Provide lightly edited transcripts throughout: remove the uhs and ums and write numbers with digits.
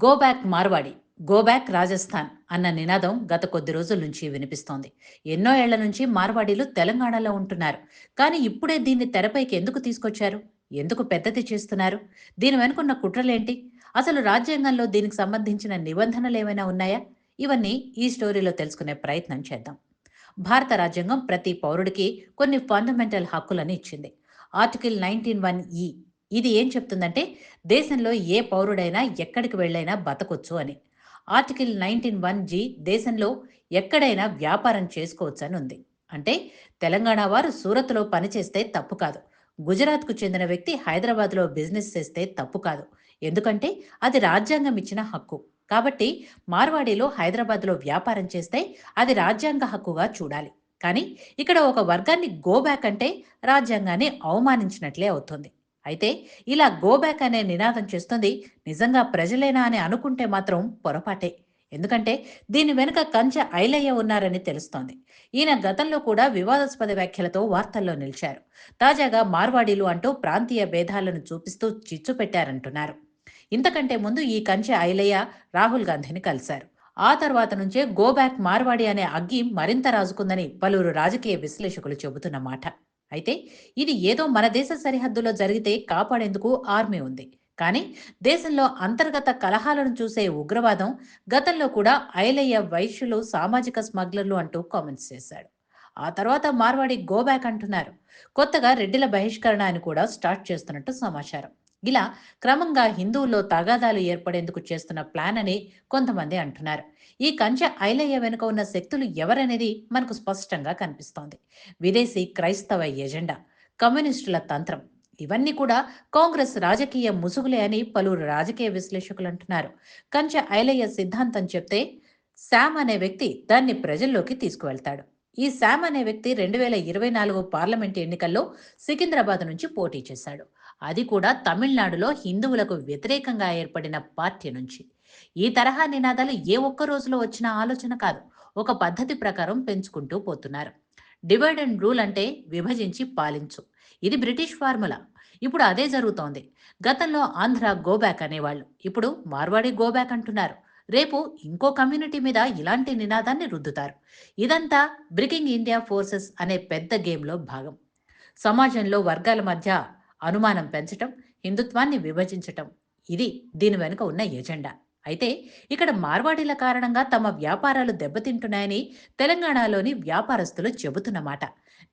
Go back Marwari, go back Rajasthan అన్న నినాదం గత కొద్ది రోజుల నుంచి వినిపిస్తోంది. ఎన్నో ఏళ్ల నుంచి మార్వాడీలు తెలంగాణలో ఉంటున్నారు. కానీ ఇప్పుడే దీన్ని తెరపైకి ఎందుకు తీసుకొచ్చారు? ఎందుకు పెద్దది చేస్తున్నారు? దీని వెనుకున్న కుట్రలేంటి? అసలు రాజ్యాంగంలో దీనికి సంబంధించిన నిబంధనలు ఏమైనా ఉన్నాయా? ఇవన్నీ ఈ స్టోరీలో తెలుసుకునే ప్రయత్నం చేద్దాం. భారత రాజ్యాంగం ప్రతి పౌరుడికి కొన్ని ఫండమెంటల్ హక్కులని ఇచ్చింది. ఆర్టికల్ 19(1)(e ఇది ఏం చెప్తుందంటే దేశంలో ఏ పౌరుడైనా ఎక్కడికి వెళ్ళైనా బతకొచ్చు అని. ఆర్టికల్ 19(1)(g దేశంలో ఎక్కడైనా వ్యాపారం చేసుకోవచ్చు అని ఉంది. అంటే తెలంగాణ వారు సూరత్లో పనిచేస్తే తప్పు కాదు. గుజరాత్కు చెందిన వ్యక్తి హైదరాబాద్లో బిజినెస్ చేస్తే తప్పు కాదు. ఎందుకంటే అది రాజ్యాంగం ఇచ్చిన హక్కు. కాబట్టి మార్వాడీలో హైదరాబాద్లో వ్యాపారం చేస్తే అది రాజ్యాంగ హక్కుగా చూడాలి. కానీ ఇక్కడ ఒక వర్గాన్ని గో బ్యాక్ అంటే రాజ్యాంగాన్ని అవమానించినట్లే అవుతుంది. అయితే ఇలా గో బ్యాక్ అనే నినాదం చేస్తుంది నిజంగా ప్రజలేనా అని అనుకుంటే మాత్రం పొరపాటే. ఎందుకంటే దీని వెనుక కంచె ఐలయ్య ఉన్నారని తెలుస్తోంది. ఈయన గతంలో కూడా వివాదాస్పద వ్యాఖ్యలతో వార్తల్లో నిలిచారు. తాజాగా మార్వాడీలు అంటూ ప్రాంతీయ భేదాలను చూపిస్తూ చిచ్చు పెట్టారంటున్నారు. ఇంతకంటే ముందు ఈ కంచె ఐలయ్య రాహుల్ గాంధీని కలిశారు. ఆ తర్వాత నుంచే గో బ్యాక్ మార్వాడి అనే అగ్గి మరింత రాజుకుందని పలువురు రాజకీయ విశ్లేషకులు చెబుతున్న మాట. అయితే ఇది ఏదో మన దేశ సరిహద్దులో జరిగితే కాపాడేందుకు ఆర్మీ ఉంది. కానీ దేశంలో అంతర్గత కలహాలను చూసే ఉగ్రవాదం గతంలో కూడా ఐలయ్య వైశ్యులు సామాజిక స్మగ్లర్లు అంటూ కామెంట్స్ చేశాడు. ఆ తర్వాత మార్వాడి గో బ్యాక్ అంటున్నారు. కొత్తగా రెడ్డిల బహిష్కరణ అని కూడా స్టార్ట్ చేస్తున్నట్టు సమాచారం. ఇలా క్రమంగా హిందువుల్లో తగాదాలు ఏర్పడేందుకు చేస్తున్న ప్లాన్ అని కొంతమంది అంటున్నారు. ఈ కంచె ఐలయ్య వెనుక ఉన్న శక్తులు ఎవరనేది మనకు స్పష్టంగా కనిపిస్తోంది. విదేశీ క్రైస్తవ ఎజెండా, కమ్యూనిస్టుల తంత్రం, ఇవన్నీ కూడా కాంగ్రెస్ రాజకీయ ముసుగులే అని పలువురు రాజకీయ విశ్లేషకులు అంటున్నారు. కంచె ఐలయ్య సిద్ధాంతం చెప్తే శామ్ అనే వ్యక్తి దాన్ని ప్రజల్లోకి తీసుకువెళ్తాడు. ఈ శామ్ అనే వ్యక్తి 2024 పార్లమెంట్ ఎన్నికల్లో సికింద్రాబాద్ నుంచి పోటీ చేశాడు. అది కూడా తమిళనాడులో హిందువులకు వ్యతిరేకంగా ఏర్పడిన పార్టీ నుంచి. ఈ తరహా నినాదాలు ఏ ఒక్క రోజులో వచ్చిన ఆలోచన కాదు. ఒక పద్ధతి ప్రకారం పెంచుకుంటూ పోతున్నారు. డివైడ్ అండ్ రూల్ అంటే విభజించి పాలించు. ఇది బ్రిటిష్ ఫార్ములా. ఇప్పుడు అదే జరుగుతోంది. గతంలో ఆంధ్ర గోబ్యాక్ అనేవాళ్ళు. ఇప్పుడు మార్వాడి గోబ్యాక్ అంటున్నారు. రేపు ఇంకో కమ్యూనిటీ మీద ఇలాంటి నినాదాన్ని రుద్దుతారు. ఇదంతా బ్రికింగ్ ఇండియా ఫోర్సెస్ అనే పెద్ద గేమ్లో భాగం. సమాజంలో వర్గాల మధ్య అనుమానం పెంచటం, హిందుత్వాన్ని విభజించటం, ఇది దీని వెనుక ఉన్న ఎజెండా. అయితే ఇక్కడ మార్వాడీల కారణంగా తమ వ్యాపారాలు దెబ్బతింటున్నాయని తెలంగాణలోని వ్యాపారస్తులు చెబుతున్నమాట.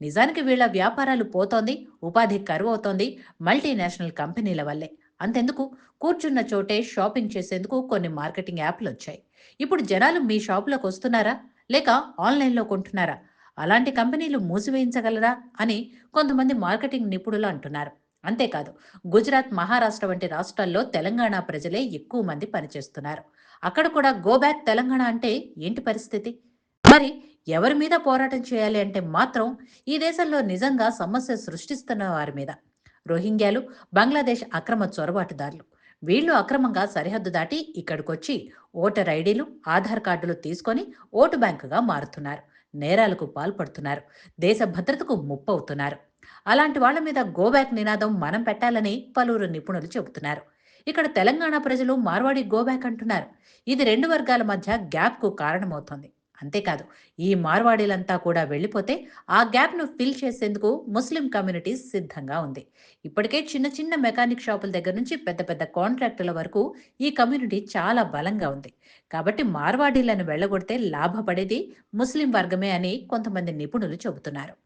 నిజానికి వీళ్ళ వ్యాపారాలు పోతోంది, ఉపాధి కరువు అవుతోంది మల్టీనేషనల్ కంపెనీల వల్లే. అంతెందుకు, కూర్చున్న చోటే షాపింగ్ చేసేందుకు కొన్ని మార్కెటింగ్ యాప్లు వచ్చాయి. ఇప్పుడు జనాలు మీ షాపులోకి వస్తున్నారా, లేక ఆన్లైన్లో కొంటున్నారా? అలాంటి కంపెనీలు మూసివేయించగలరా అని కొంతమంది మార్కెటింగ్ నిపుణులు అంటున్నారు. అంతేకాదు, గుజరాత్, మహారాష్ట్ర వంటి రాష్ట్రాల్లో తెలంగాణ ప్రజలే ఎక్కువ మంది పనిచేస్తున్నారు. అక్కడ కూడా గో బ్యాక్ తెలంగాణ అంటే ఏంటి పరిస్థితి? మరి ఎవరి మీద పోరాటం చేయాలి అంటే మాత్రం ఈ దేశంలో నిజంగా సమస్య సృష్టిస్తున్న వారి మీద. రోహింగ్యాలు, బంగ్లాదేశ్ అక్రమ చొరబాటుదారులు. వీళ్ళు అక్రమంగా సరిహద్దు దాటి ఇక్కడికొచ్చి ఓటర్ ఐడీలు, ఆధార్ కార్డులు తీసుకొని ఓటు బ్యాంకుగా మారుతున్నారు. నేరాలకు పాల్పడుతున్నారు. దేశ భద్రతకు ముప్పవుతున్నారు. అలాంటి వాళ్ళ మీద గోబ్యాక్ నినాదం మనం పెట్టాలని పలువురు నిపుణులు చెబుతున్నారు. ఇక్కడ తెలంగాణ ప్రజలు మార్వాడి గోబ్యాక్ అంటున్నారు. ఇది రెండు వర్గాల మధ్య గ్యాప్కు కారణమవుతోంది. అంతేకాదు, ఈ మార్వాడీలంతా కూడా వెళ్ళిపోతే ఆ గ్యాప్ను ఫిల్ చేసేందుకు ముస్లిం కమ్యూనిటీ సిద్ధంగా ఉంది. ఇప్పటికే చిన్న చిన్న మెకానిక్ షాపుల దగ్గర నుంచి పెద్ద పెద్ద కాంట్రాక్టుల వరకు ఈ కమ్యూనిటీ చాలా బలంగా ఉంది. కాబట్టి మార్వాడీలను వెళ్ళగొడితే లాభపడేది ముస్లిం వర్గమే అని కొంతమంది నిపుణులు చెబుతున్నారు.